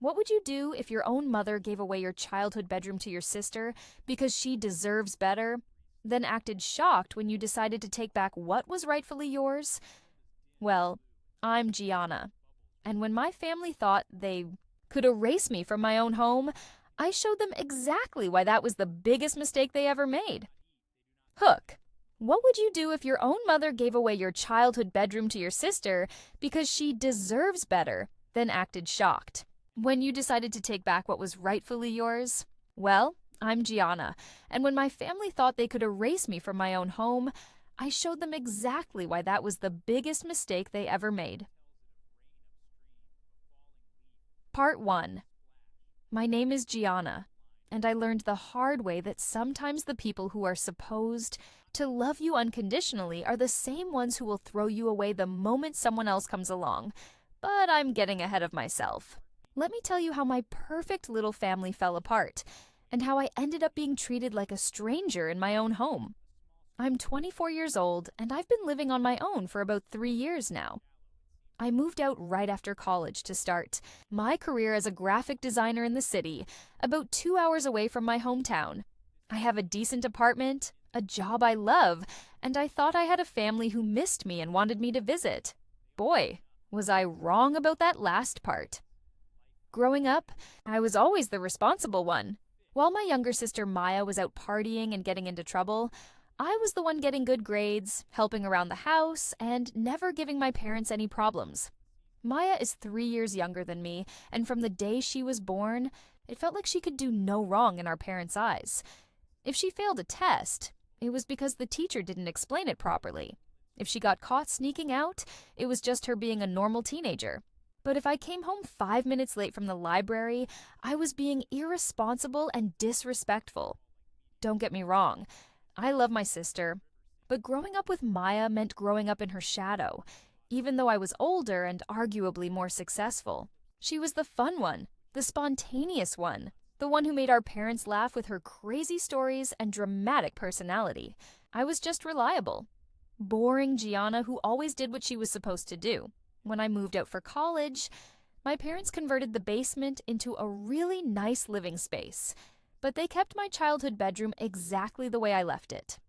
What would you do if your own mother gave away your childhood bedroom to your sister because she deserves better, then acted shocked when you decided to take back what was rightfully yours? Well, I'm Gianna, and when my family thought they could erase me from my own home, I showed them exactly why that was the biggest mistake they ever made. Hook. What would you do if your own mother gave away your childhood bedroom to your sister because she deserves better, then acted shocked when you decided to take back what was rightfully yours? Well, I'm Gianna, and when my family thought they could erase me from my own home, I showed them exactly why that was the biggest mistake they ever made. Part 1. My name is Gianna, and I learned the hard way that sometimes the people who are supposed to love you unconditionally are the same ones who will throw you away the moment someone else comes along. But I'm getting ahead of myself. Let me tell you how my perfect little family fell apart, and how I ended up being treated like a stranger in my own home. I'm 24 years old, and I've been living on my own for about 3 years now. I moved out right after college to start my career as a graphic designer in the city, about 2 hours away from my hometown. I have a decent apartment, a job I love, and I thought I had a family who missed me and wanted me to visit. Boy, was I wrong about that last part. Growing up, I was always the responsible one. While my younger sister Maya was out partying and getting into trouble, I was the one getting good grades, helping around the house, and never giving my parents any problems. Maya is 3 years younger than me, and from the day she was born, it felt like she could do no wrong in our parents' eyes. If she failed a test, it was because the teacher didn't explain it properly. If she got caught sneaking out, it was just her being a normal teenager. But if I came home 5 minutes late from the library, I was being irresponsible and disrespectful. Don't get me wrong, I love my sister, but growing up with Maya meant growing up in her shadow. Even though I was older and arguably more successful, she was the fun one, the spontaneous one, the one who made our parents laugh with her crazy stories and dramatic personality. I was just reliable. Boring Gianna who always did what she was supposed to do. When I moved out for college, my parents converted the basement into a really nice living space, but they kept my childhood bedroom exactly the way I left it.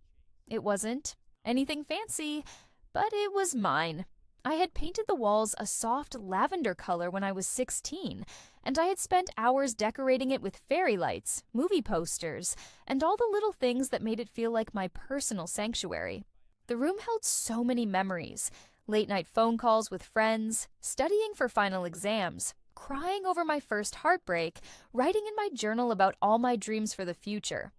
It wasn't anything fancy, but it was mine. I had painted the walls a soft lavender color when I was 16, and I had spent hours decorating it with fairy lights, movie posters, and all the little things that made it feel like my personal sanctuary. The room held so many memories. Late-night phone calls with friends, studying for final exams, crying over my first heartbreak, writing in my journal about all my dreams for the future.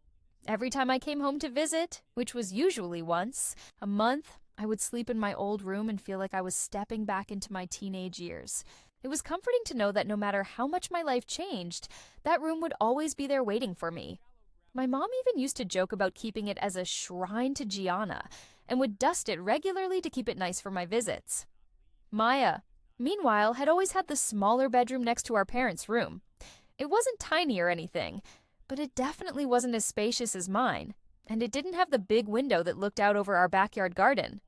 Every time I came home to visit, which was usually once a month, I would sleep in my old room and feel like I was stepping back into my teenage years. It was comforting to know that no matter how much my life changed, that room would always be there waiting for me. My mom even used to joke about keeping it as a shrine to Gianna, and would dust it regularly to keep it nice for my visits. Maya, meanwhile, had always had the smaller bedroom next to our parents' room. It wasn't tiny or anything, but it definitely wasn't as spacious as mine, and it didn't have the big window that looked out over our backyard garden.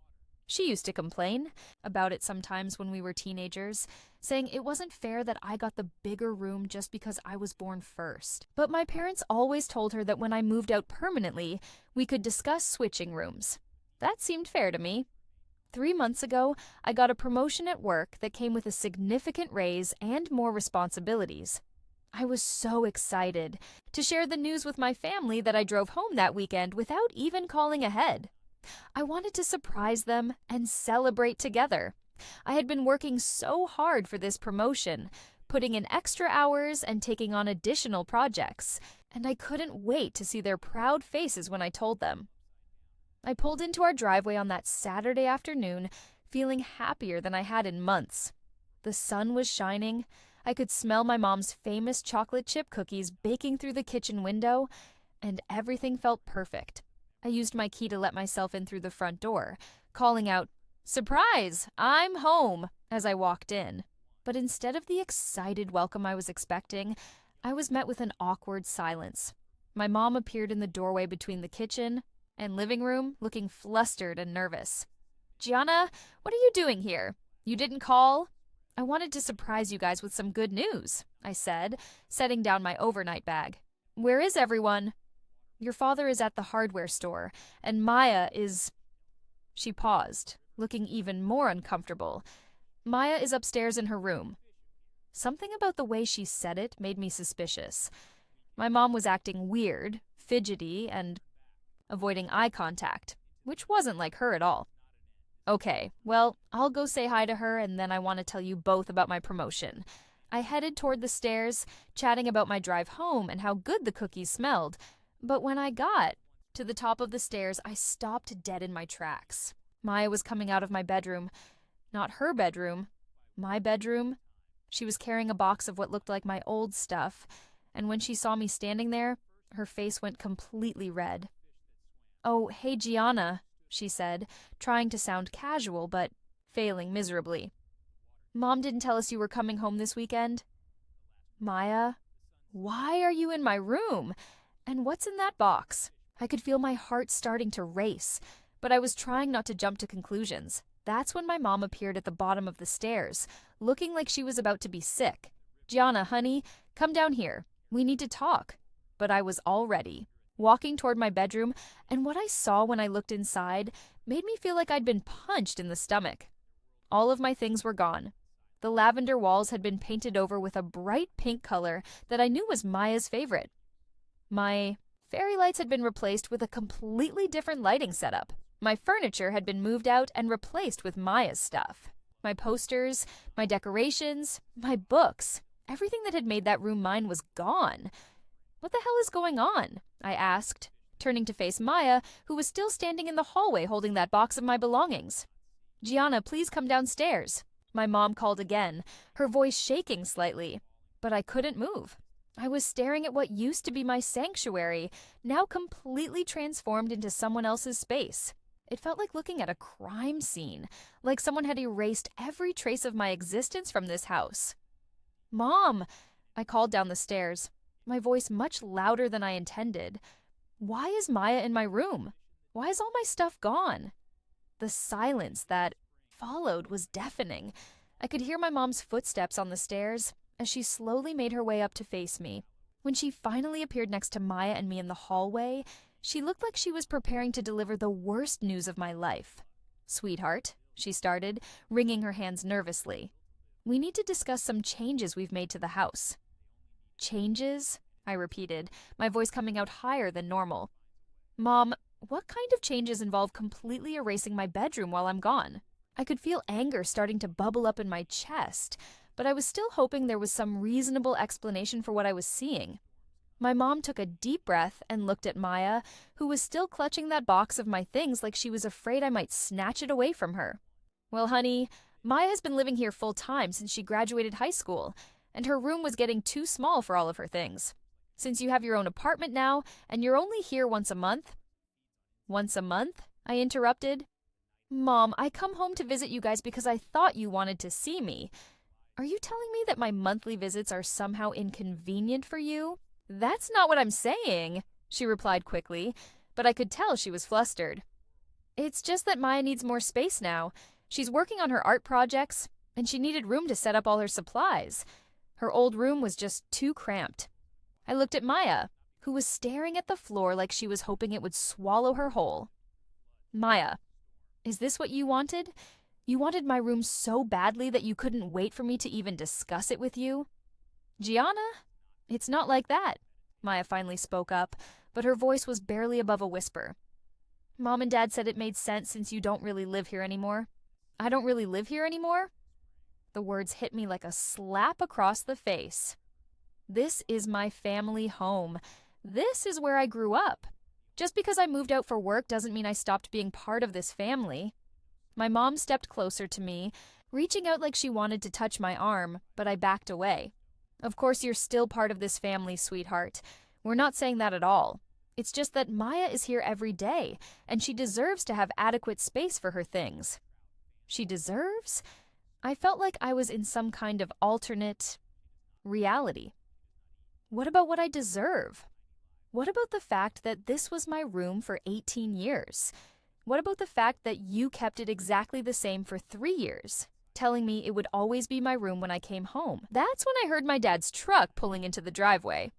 She used to complain about it sometimes when we were teenagers, saying it wasn't fair that I got the bigger room just because I was born first. But my parents always told her that when I moved out permanently, we could discuss switching rooms. That seemed fair to me. 3 months ago, I got a promotion at work that came with a significant raise and more responsibilities. I was so excited to share the news with my family that I drove home that weekend without even calling ahead. I wanted to surprise them and celebrate together. I had been working so hard for this promotion, putting in extra hours and taking on additional projects, and I couldn't wait to see their proud faces when I told them. I pulled into our driveway on that Saturday afternoon, feeling happier than I had in months. The sun was shining. I could smell my mom's famous chocolate chip cookies baking through the kitchen window, and everything felt perfect. I used my key to let myself in through the front door, calling out, "Surprise! I'm home!" as I walked in. But instead of the excited welcome I was expecting, I was met with an awkward silence. My mom appeared in the doorway between the kitchen and living room, looking flustered and nervous. "Gianna, what are you doing here? You didn't call?" I wanted to surprise you guys with some good news, I said, setting down my overnight bag. Where is everyone? Your father is at the hardware store, and Maya is... She paused, looking even more uncomfortable. Maya is upstairs in her room. Something about the way she said it made me suspicious. My mom was acting weird, fidgety, and avoiding eye contact, which wasn't like her at all. Okay, well, I'll go say hi to her, and then I want to tell you both about my promotion. I headed toward the stairs, chatting about my drive home and how good the cookies smelled. But when I got to the top of the stairs, I stopped dead in my tracks. Maya was coming out of my bedroom. Not her bedroom, my bedroom. She was carrying a box of what looked like my old stuff, and when she saw me standing there, her face went completely red. "Oh, hey, Gianna," she said, trying to sound casual, but failing miserably. "Mom didn't tell us you were coming home this weekend." "Maya, why are you in my room? And what's in that box?" I could feel my heart starting to race, but I was trying not to jump to conclusions. That's when my mom appeared at the bottom of the stairs, looking like she was about to be sick. "Gianna, honey, come down here. We need to talk." But I was all ready, walking toward my bedroom, and what I saw when I looked inside made me feel like I'd been punched in the stomach. All of my things were gone. The lavender walls had been painted over with a bright pink color that I knew was Maya's favorite. My fairy lights had been replaced with a completely different lighting setup. My furniture had been moved out and replaced with Maya's stuff. My posters, my decorations, my books, everything that had made that room mine was gone. "What the hell is going on?" I asked, turning to face Maya, who was still standing in the hallway holding that box of my belongings. "Gianna, please come downstairs," my mom called again, her voice shaking slightly. But I couldn't move. I was staring at what used to be my sanctuary, now completely transformed into someone else's space. It felt like looking at a crime scene, like someone had erased every trace of my existence from this house. "Mom!" I called down the stairs, my voice much louder than I intended. "Why is Maya in my room? Why is all my stuff gone?" The silence that followed was deafening. I could hear my mom's footsteps on the stairs as she slowly made her way up to face me. When she finally appeared next to Maya and me in the hallway, she looked like she was preparing to deliver the worst news of my life. "Sweetheart," she started, wringing her hands nervously. "We need to discuss some changes we've made to the house." "Changes?" I repeated, my voice coming out higher than normal. "Mom, what kind of changes involve completely erasing my bedroom while I'm gone?" I could feel anger starting to bubble up in my chest, but I was still hoping there was some reasonable explanation for what I was seeing. My mom took a deep breath and looked at Maya, who was still clutching that box of my things like she was afraid I might snatch it away from her. "Well, honey, Maya has been living here full-time since she graduated high school, and her room was getting too small for all of her things. Since you have your own apartment now, and you're only here once a month—" "Once a month?" I interrupted. "Mom, I come home to visit you guys because I thought you wanted to see me. Are you telling me that my monthly visits are somehow inconvenient for you?" "That's not what I'm saying," she replied quickly, but I could tell she was flustered. "It's just that Maya needs more space now. She's working on her art projects, and she needed room to set up all her supplies. Her old room was just too cramped." I looked at Maya, who was staring at the floor like she was hoping it would swallow her whole. "Maya, is this what you wanted? You wanted my room so badly that you couldn't wait for me to even discuss it with you?" "Gianna, it's not like that," Maya finally spoke up, but her voice was barely above a whisper. "Mom and Dad said it made sense since you don't really live here anymore." "I don't really live here anymore?" The words hit me like a slap across the face. This is my family home. This is where I grew up. Just because I moved out for work doesn't mean I stopped being part of this family. My mom stepped closer to me, reaching out like she wanted to touch my arm, but I backed away. "Of course you're still part of this family, sweetheart. We're not saying that at all. It's just that Maya is here every day, and she deserves to have adequate space for her things." She deserves? I felt like I was in some kind of alternate reality. What about what I deserve? What about the fact that this was my room for 18 years? What about the fact that you kept it exactly the same for 3 years? telling me it would always be my room when I came home. That's when I heard my dad's truck pulling into the driveway.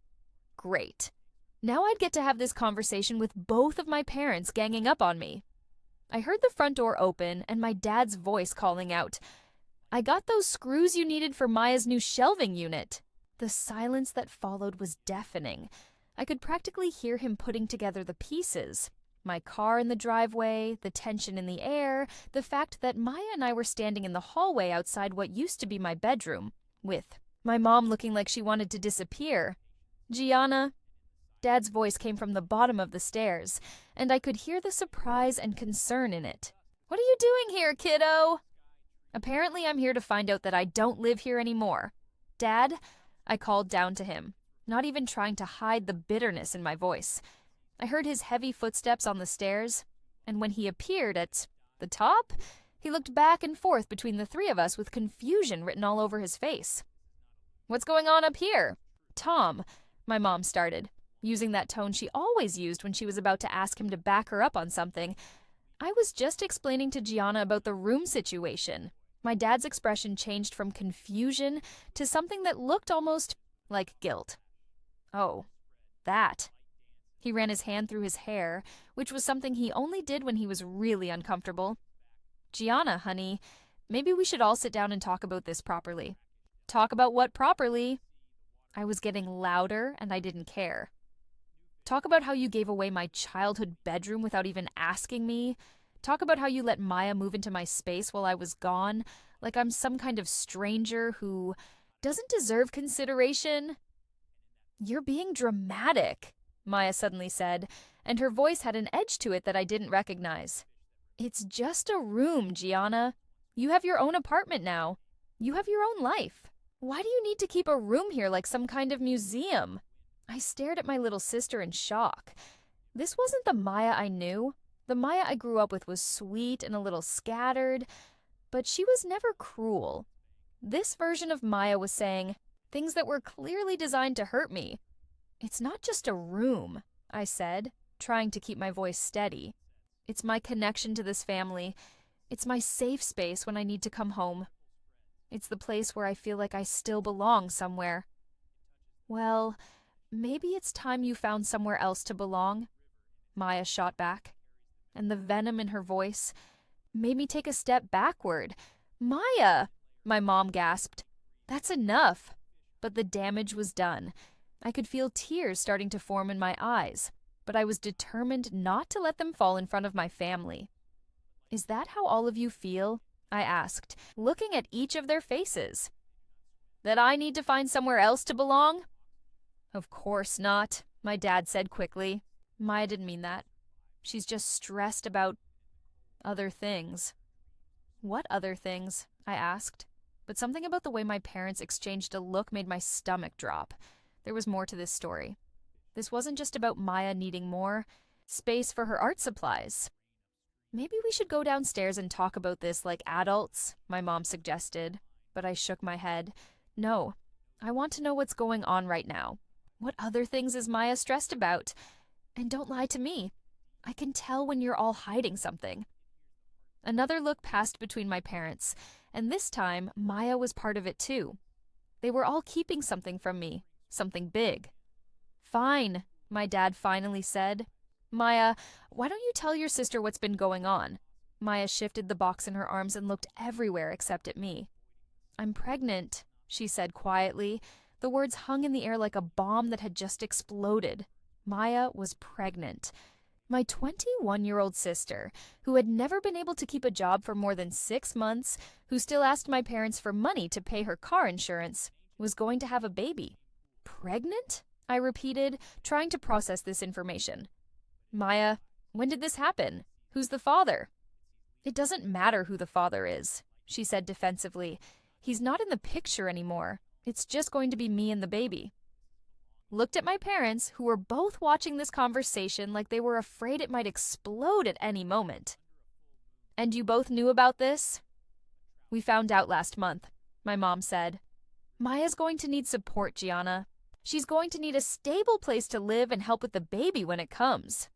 Great. Now I'd get to have this conversation with both of my parents ganging up on me. I heard the front door open and my dad's voice calling out, "I got those screws you needed for Maya's new shelving unit." The silence that followed was deafening. I could practically hear him putting together the pieces. My car in the driveway, the tension in the air, the fact that Maya and I were standing in the hallway outside what used to be my bedroom, with my mom looking like she wanted to disappear. "Gianna." Dad's voice came from the bottom of the stairs, and I could hear the surprise and concern in it. "What are you doing here, kiddo?" "Apparently I'm here to find out that I don't live here anymore. Dad," I called down to him, not even trying to hide the bitterness in my voice. I heard his heavy footsteps on the stairs, and when he appeared at the top, he looked back and forth between the three of us with confusion written all over his face. "What's going on up here?" "Tom," my mom started, using that tone she always used when she was about to ask him to back her up on something. "I was just explaining to Gianna about the room situation." My dad's expression changed from confusion to something that looked almost like guilt. "Oh, that." He ran his hand through his hair, which was something he only did when he was really uncomfortable. "Gianna, honey, maybe we should all sit down and talk about this properly." "Talk about what properly?" I was getting louder, and I didn't care. "Talk about how you gave away my childhood bedroom without even asking me. Talk about how you let Maya move into my space while I was gone, like I'm some kind of stranger who doesn't deserve consideration." "You're being dramatic," Maya suddenly said, and her voice had an edge to it that I didn't recognize. "It's just a room, Gianna. You have your own apartment now. You have your own life. Why do you need to keep a room here like some kind of museum?" I stared at my little sister in shock. This wasn't the Maya I knew. The Maya I grew up with was sweet and a little scattered, but she was never cruel. This version of Maya was saying things that were clearly designed to hurt me. "It's not just a room," I said, trying to keep my voice steady. "It's my connection to this family. It's my safe space when I need to come home. It's the place where I feel like I still belong somewhere." "Well, maybe it's time you found somewhere else to belong," Maya shot back, and the venom in her voice made me take a step backward. "Maya!" my mom gasped. "That's enough." But the damage was done. I could feel tears starting to form in my eyes, but I was determined not to let them fall in front of my family. "Is that how all of you feel?" I asked, looking at each of their faces. "That I need to find somewhere else to belong?" "Of course not," my dad said quickly. "Maya didn't mean that. She's just stressed about other things." "What other things?" I asked. But something about the way my parents exchanged a look made my stomach drop. There was more to this story. This wasn't just about Maya needing more space for her art supplies. "Maybe we should go downstairs and talk about this like adults," my mom suggested, but I shook my head. "No, I want to know what's going on right now. What other things is Maya stressed about? And don't lie to me. I can tell when you're all hiding something." Another look passed between my parents, and this time Maya was part of it too. They were all keeping something from me, something big. "Fine," my dad finally said. "Maya, why don't you tell your sister what's been going on?" Maya shifted the box in her arms and looked everywhere except at me. "I'm pregnant," she said quietly. The words hung in the air like a bomb that had just exploded. Maya was pregnant. My 21-year-old sister, who had never been able to keep a job for more than 6 months, who still asked my parents for money to pay her car insurance, was going to have a baby. "Pregnant?" I repeated, trying to process this information. "Maya, when did this happen? Who's the father?" "It doesn't matter who the father is," she said defensively. "He's not in the picture anymore. It's just going to be me and the baby." Looked at my parents, who were both watching this conversation like they were afraid it might explode at any moment. "And you both knew about this?" "We found out last month," my mom said. "Maya's going to need support, Gianna. She's going to need a stable place to live and help with the baby when it comes."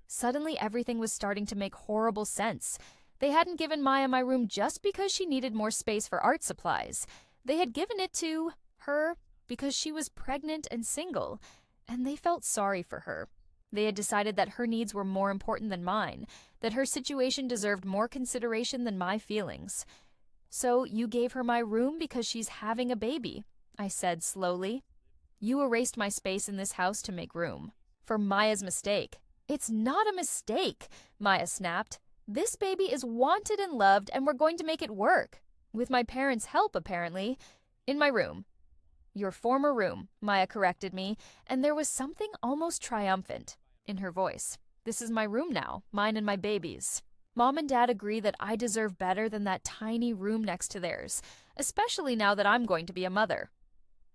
Suddenly, everything was starting to make horrible sense. They hadn't given Maya my room just because she needed more space for art supplies. They had given it to her because she was pregnant and single, and they felt sorry for her. They had decided that her needs were more important than mine, that her situation deserved more consideration than my feelings. "So you gave her my room because she's having a baby," I said slowly. "You erased my space in this house to make room. For Maya's mistake." "It's not a mistake," Maya snapped. "This baby is wanted and loved, and we're going to make it work. With my parents' help, apparently. In my room." "Your former room," Maya corrected me, and there was something almost triumphant in her voice. "This is my room now, mine and my baby's." Mom and Dad agree that I deserve better than that tiny room next to theirs, especially now that I'm going to be a mother.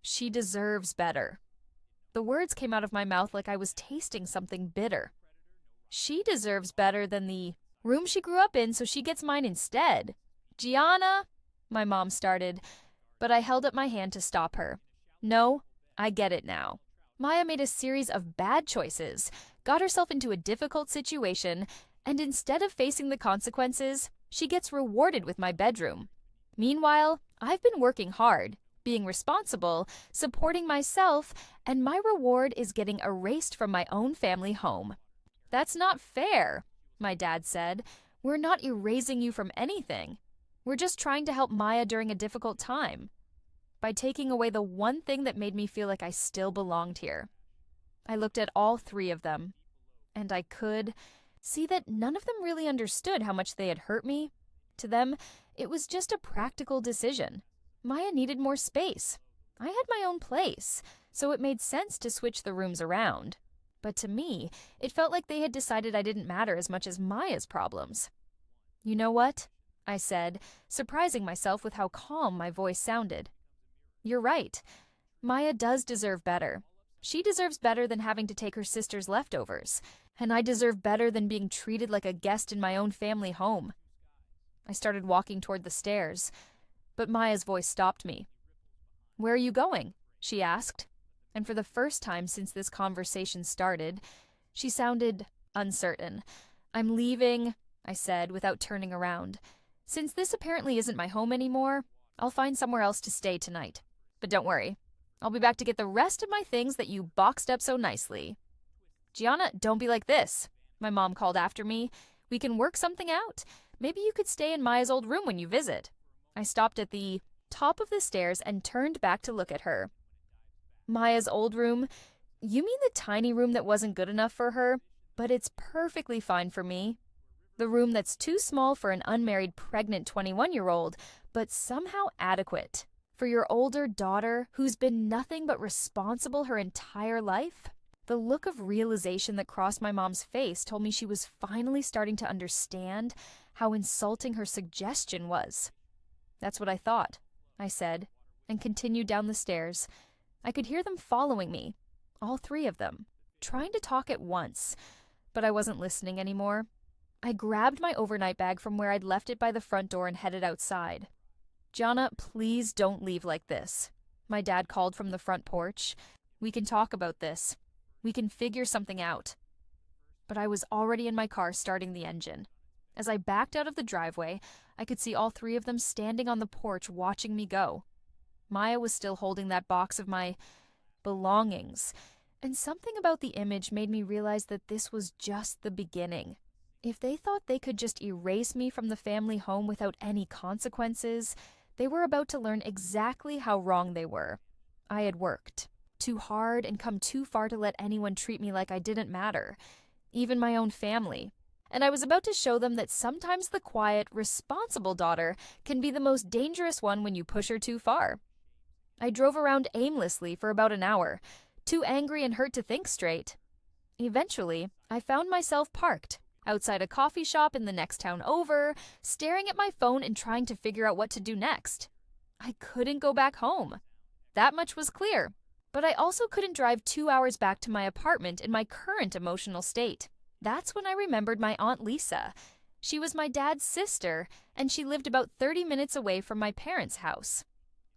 She deserves better. The words came out of my mouth like I was tasting something bitter. She deserves better than the room she grew up in, so she gets mine instead. "Gianna," my mom started, but I held up my hand to stop her. "No, I get it now." Maya made a series of bad choices, got herself into a difficult situation, and instead of facing the consequences, she gets rewarded with my bedroom. Meanwhile, I've been working hard, being responsible, supporting myself, and my reward is getting erased from my own family home. "That's not fair," my dad said. "We're not erasing you from anything. We're just trying to help Maya during a difficult time, by taking away the one thing that made me feel like I still belonged here." I looked at all three of them, and I could see that none of them really understood how much they had hurt me. To them, it was just a practical decision. Maya needed more space. I had my own place, so it made sense to switch the rooms around. But to me, it felt like they had decided I didn't matter as much as Maya's problems. "You know what?" I said, surprising myself with how calm my voice sounded. "You're right. Maya does deserve better. She deserves better than having to take her sister's leftovers, and I deserve better than being treated like a guest in my own family home." I started walking toward the stairs, but Maya's voice stopped me. "Where are you going?" she asked, and for the first time since this conversation started, she sounded uncertain. "I'm leaving," I said without turning around. "Since this apparently isn't my home anymore, I'll find somewhere else to stay tonight. But don't worry, I'll be back to get the rest of my things that you boxed up so nicely." "Gianna, don't be like this," my mom called after me. "We can work something out. Maybe you could stay in Maya's old room when you visit." I stopped at the top of the stairs and turned back to look at her. "Maya's old room? You mean the tiny room that wasn't good enough for her? But it's perfectly fine for me. The room that's too small for an unmarried pregnant 21-year-old, but somehow adequate for your older daughter who's been nothing but responsible her entire life?" The look of realization that crossed my mom's face told me she was finally starting to understand how insulting her suggestion was. "That's what I thought," I said, and continued down the stairs. I could hear them following me, all three of them, trying to talk at once, but I wasn't listening anymore. I grabbed my overnight bag from where I'd left it by the front door and headed outside. "Gianna, please don't leave like this," my dad called from the front porch. "We can talk about this. We can figure something out." But I was already in my car starting the engine. As I backed out of the driveway, I could see all three of them standing on the porch watching me go. Maya was still holding that box of my belongings, and something about the image made me realize that this was just the beginning. If they thought they could just erase me from the family home without any consequences, they were about to learn exactly how wrong they were. I had worked too hard and come too far to let anyone treat me like I didn't matter, even my own family. And I was about to show them that sometimes the quiet, responsible daughter can be the most dangerous one when you push her too far. I drove around aimlessly for about an hour, too angry and hurt to think straight. Eventually, I found myself parked outside a coffee shop in the next town over, staring at my phone and trying to figure out what to do next. I couldn't go back home. That much was clear. But I also couldn't drive 2 hours back to my apartment in my current emotional state. That's when I remembered my Aunt Lisa. She was my dad's sister, and she lived about 30 minutes away from my parents' house.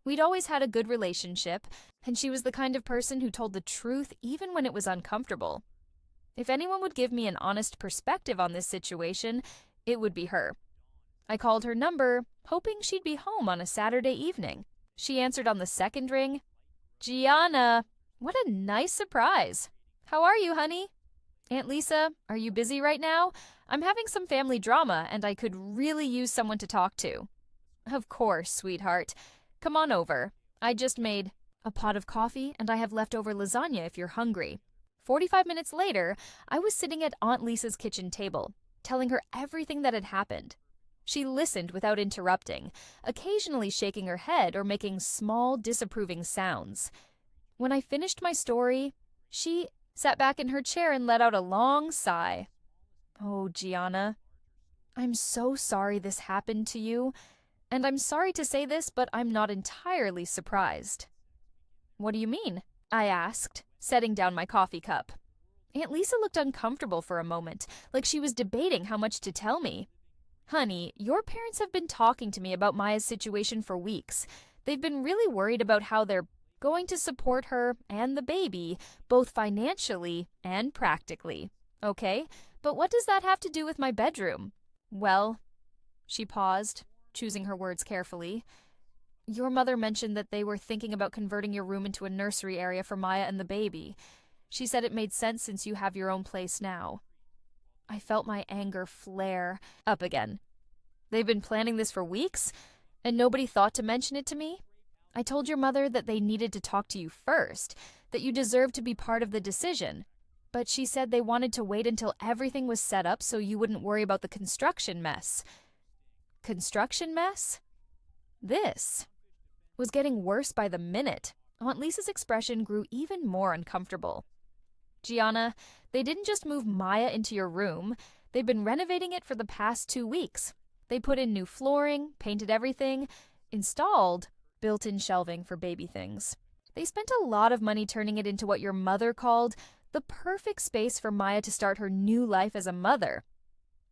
We'd always had a good relationship, and she was the kind of person who told the truth even when it was uncomfortable. If anyone would give me an honest perspective on this situation, it would be her. I called her number, hoping she'd be home on a Saturday evening. She answered on the second ring. Gianna! What a nice surprise. How are you, honey? Aunt Lisa, are you busy right now? I'm having some family drama and I could really use someone to talk to. Of course, sweetheart. Come on over. I just made a pot of coffee and I have leftover lasagna if you're hungry. 45 minutes later, I was sitting at Aunt Lisa's kitchen table, telling her everything that had happened. She listened without interrupting, occasionally shaking her head or making small, disapproving sounds. When I finished my story, she sat back in her chair and let out a long sigh. Oh, Gianna, I'm so sorry this happened to you, and I'm sorry to say this, but I'm not entirely surprised. What do you mean? I asked, setting down my coffee cup. Aunt Lisa looked uncomfortable for a moment, like she was debating how much to tell me. Honey, your parents have been talking to me about Maya's situation for weeks. They've been really worried about how they're going to support her and the baby, both financially and practically. Okay, but what does that have to do with my bedroom? Well, she paused, choosing her words carefully. Your mother mentioned that they were thinking about converting your room into a nursery area for Maya and the baby. She said it made sense since you have your own place now. I felt my anger flare up again. They've been planning this for weeks, and nobody thought to mention it to me? I told your mother that they needed to talk to you first, that you deserved to be part of the decision. But she said they wanted to wait until everything was set up so you wouldn't worry about the construction mess. Construction mess? This was getting worse by the minute. Aunt Lisa's expression grew even more uncomfortable. Gianna, they didn't just move Maya into your room. They've been renovating it for the past 2 weeks. They put in new flooring, painted everything, installed built-in shelving for baby things. They spent a lot of money turning it into what your mother called the perfect space for Maya to start her new life as a mother.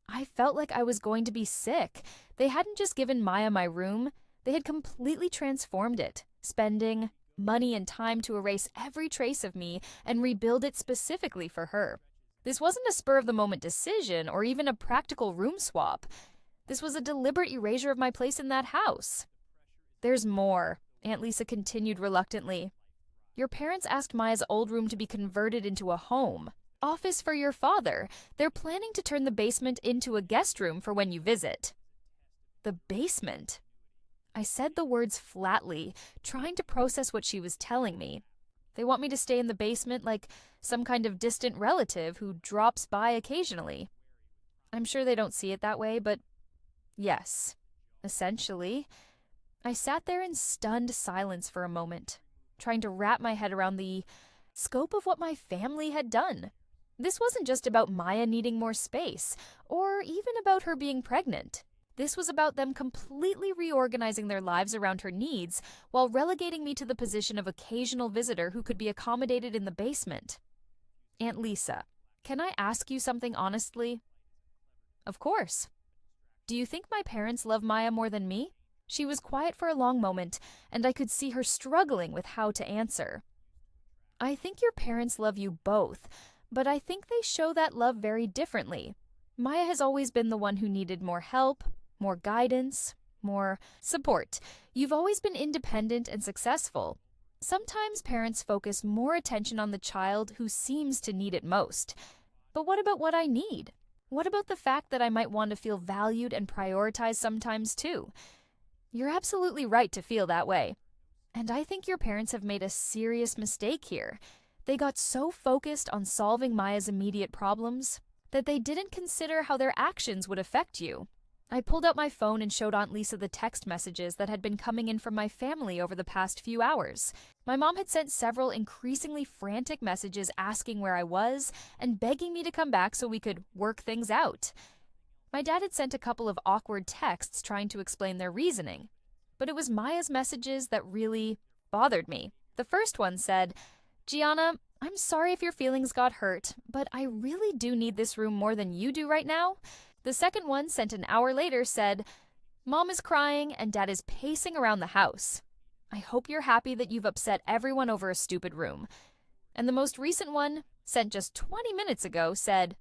I felt like I was going to be sick. They hadn't just given Maya my room, they had completely transformed it, spending money and time to erase every trace of me and rebuild it specifically for her. This wasn't a spur-of-the-moment decision or even a practical room swap. This was a deliberate erasure of my place in that house. There's more, Aunt Lisa continued reluctantly. Your parents asked Maya's old room to be converted into a home. Office for your father. They're planning to turn the basement into a guest room for when you visit. The basement? I said the words flatly, trying to process what she was telling me. They want me to stay in the basement like some kind of distant relative who drops by occasionally. I'm sure they don't see it that way, but yes, essentially. I sat there in stunned silence for a moment, trying to wrap my head around the scope of what my family had done. This wasn't just about Maya needing more space, or even about her being pregnant. This was about them completely reorganizing their lives around her needs while relegating me to the position of occasional visitor who could be accommodated in the basement. Aunt Lisa, can I ask you something honestly? Of course. Do you think my parents love Maya more than me? She was quiet for a long moment, and I could see her struggling with how to answer. I think your parents love you both, but I think they show that love very differently. Maya has always been the one who needed more help, more guidance, more support. You've always been independent and successful. Sometimes parents focus more attention on the child who seems to need it most. But what about what I need? What about the fact that I might want to feel valued and prioritized sometimes too? You're absolutely right to feel that way. And I think your parents have made a serious mistake here. They got so focused on solving Maya's immediate problems that they didn't consider how their actions would affect you. I pulled out my phone and showed Aunt Lisa the text messages that had been coming in from my family over the past few hours. My mom had sent several increasingly frantic messages asking where I was and begging me to come back so we could work things out. My dad had sent a couple of awkward texts trying to explain their reasoning. But it was Maya's messages that really bothered me. The first one said, Gianna, I'm sorry if your feelings got hurt, but I really do need this room more than you do right now. The second one, sent an hour later, said, Mom is crying and Dad is pacing around the house. I hope you're happy that you've upset everyone over a stupid room. And the most recent one, sent just 20 minutes ago, said,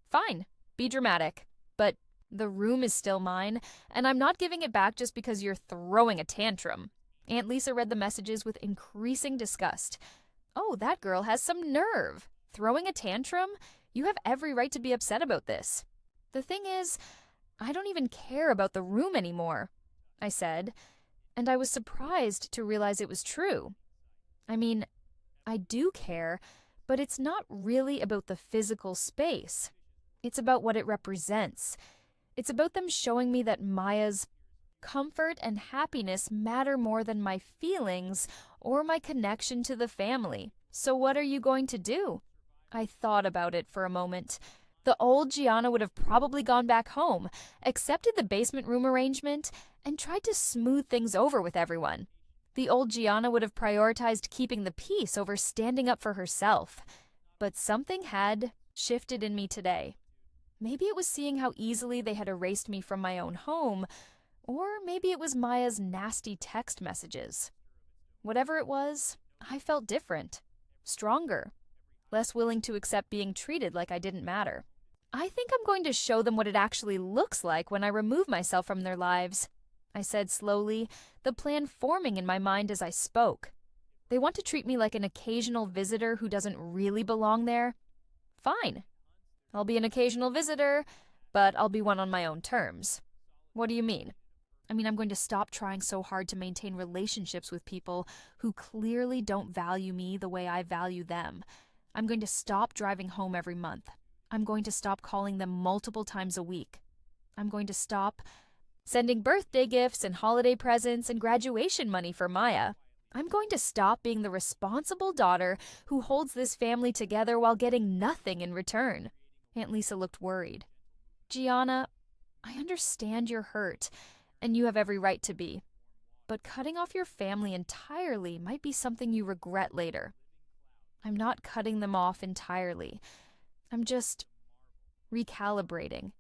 Fine, be dramatic, but The room is still mine, and I'm not giving it back just because you're throwing a tantrum. Aunt Lisa read the messages with increasing disgust. Oh, that girl has some nerve. Throwing a tantrum? You have every right to be upset about this. The thing is, I don't even care about the room anymore, I said, and I was surprised to realize it was true. I mean, I do care, but it's not really about the physical space. It's about what it represents. It's about them showing me that Maya's comfort and happiness matter more than my feelings or my connection to the family. So what are you going to do? I thought about it for a moment. The old Gianna would have probably gone back home, accepted the basement room arrangement, and tried to smooth things over with everyone. The old Gianna would have prioritized keeping the peace over standing up for herself. But something had shifted in me today. Maybe it was seeing how easily they had erased me from my own home, or maybe it was Maya's nasty text messages. Whatever it was, I felt different, stronger, less willing to accept being treated like I didn't matter. I think I'm going to show them what it actually looks like when I remove myself from their lives, I said slowly, the plan forming in my mind as I spoke. They want to treat me like an occasional visitor who doesn't really belong there? Fine. I'll be an occasional visitor, but I'll be one on my own terms. What do you mean? I mean, I'm going to stop trying so hard to maintain relationships with people who clearly don't value me the way I value them. I'm going to stop driving home every month. I'm going to stop calling them multiple times a week. I'm going to stop sending birthday gifts and holiday presents and graduation money for Maya. I'm going to stop being the responsible daughter who holds this family together while getting nothing in return. Aunt Lisa looked worried. Gianna, I understand you're hurt, and you have every right to be. But cutting off your family entirely might be something you regret later. I'm not cutting them off entirely. I'm just recalibrating.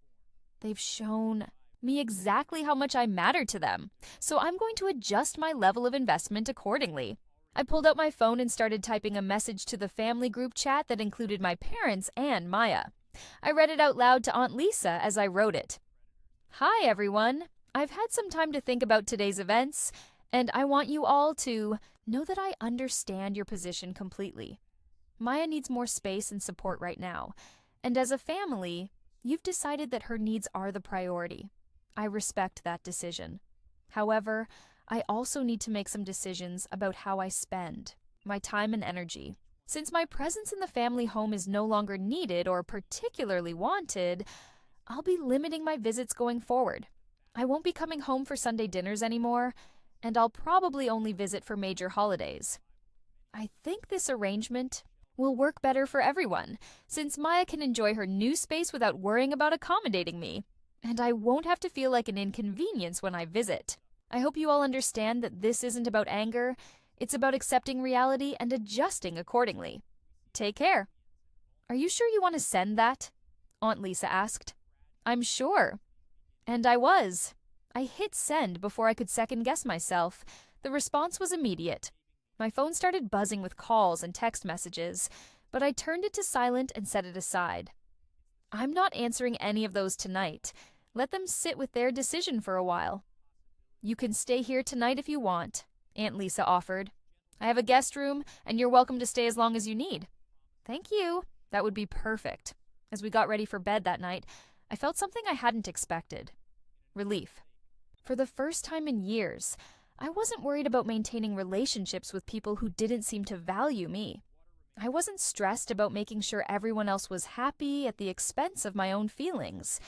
They've shown me exactly how much I matter to them, so I'm going to adjust my level of investment accordingly. I pulled out my phone and started typing a message to the family group chat that included my parents and Maya. I read it out loud to Aunt Lisa as I wrote it. Hi, everyone. I've had some time to think about today's events, and I want you all to know that I understand your position completely. Maya needs more space and support right now, and as a family, you've decided that her needs are the priority. I respect that decision. However, I also need to make some decisions about how I spend my time and energy. Since my presence in the family home is no longer needed or particularly wanted, I'll be limiting my visits going forward. I won't be coming home for Sunday dinners anymore, and I'll probably only visit for major holidays. I think this arrangement will work better for everyone, since Maya can enjoy her new space without worrying about accommodating me, and I won't have to feel like an inconvenience when I visit. I hope you all understand that this isn't about anger. It's about accepting reality and adjusting accordingly. Take care. Are you sure you want to send that? Aunt Lisa asked. I'm sure. And I was. I hit send before I could second-guess myself. The response was immediate. My phone started buzzing with calls and text messages, but I turned it to silent and set it aside. I'm not answering any of those tonight. Let them sit with their decision for a while. You can stay here tonight if you want, Aunt Lisa offered. I have a guest room, and you're welcome to stay as long as you need. Thank you. That would be perfect. As we got ready for bed that night, I felt something I hadn't expected. Relief. For the first time in years, I wasn't worried about maintaining relationships with people who didn't seem to value me. I wasn't stressed about making sure everyone else was happy at the expense of my own feelings.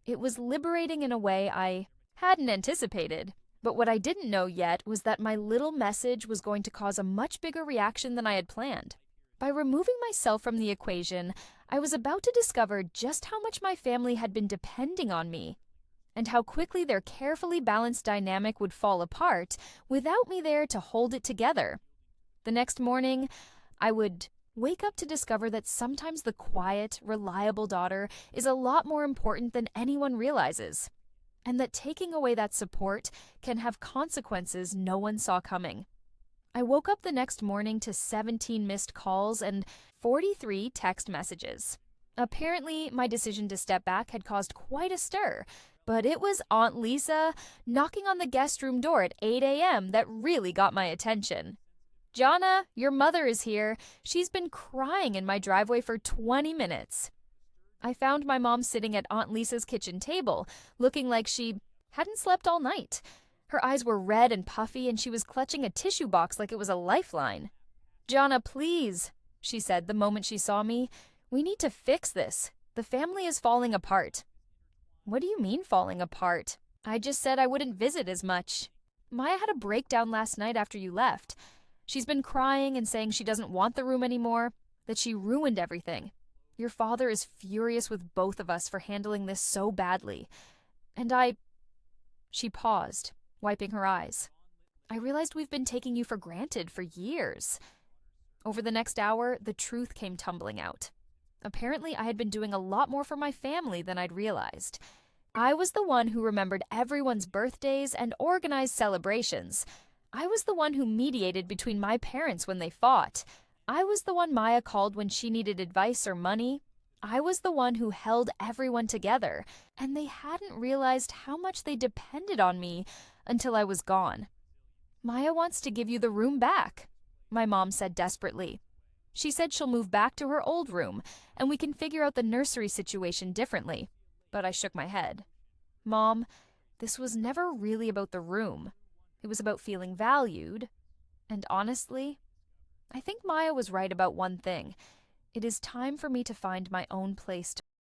It was liberating in a way I hadn't anticipated. But what I didn't know yet was that my little message was going to cause a much bigger reaction than I had planned. By removing myself from the equation, I was about to discover just how much my family had been depending on me, and how quickly their carefully balanced dynamic would fall apart without me there to hold it together. The next morning, I would wake up to discover that sometimes the quiet, reliable daughter is a lot more important than anyone realizes, and that taking away that support can have consequences no one saw coming. I woke up the next morning to 17 missed calls and 43 text messages. Apparently, my decision to step back had caused quite a stir, but it was Aunt Lisa knocking on the guest room door at 8 a.m. that really got my attention. "Jonna, your mother is here. She's been crying in my driveway for 20 minutes. I found my mom sitting at Aunt Lisa's kitchen table, looking like she hadn't slept all night. Her eyes were red and puffy, and she was clutching a tissue box like it was a lifeline. "Jonna, please," she said the moment she saw me. "We need to fix this. The family is falling apart." "What do you mean falling apart?" "I just said I wouldn't visit as much. Maya had a breakdown last night after you left. She's been crying and saying she doesn't want the room anymore, that she ruined everything. Your father is furious with both of us for handling this so badly. And She paused, wiping her eyes. "I realized we've been taking you for granted for years." Over the next hour, the truth came tumbling out. Apparently, I had been doing a lot more for my family than I'd realized. I was the one who remembered everyone's birthdays and organized celebrations. I was the one who mediated between my parents when they fought. I was the one Maya called when she needed advice or money. I was the one who held everyone together, and they hadn't realized how much they depended on me until I was gone. "Maya wants to give you the room back," my mom said desperately. "She said she'll move back to her old room, and we can figure out the nursery situation differently." But I shook my head. "Mom, this was never really about the room. It was about feeling valued. And honestly, I think Maya was right about one thing. It is time for me to find my own place to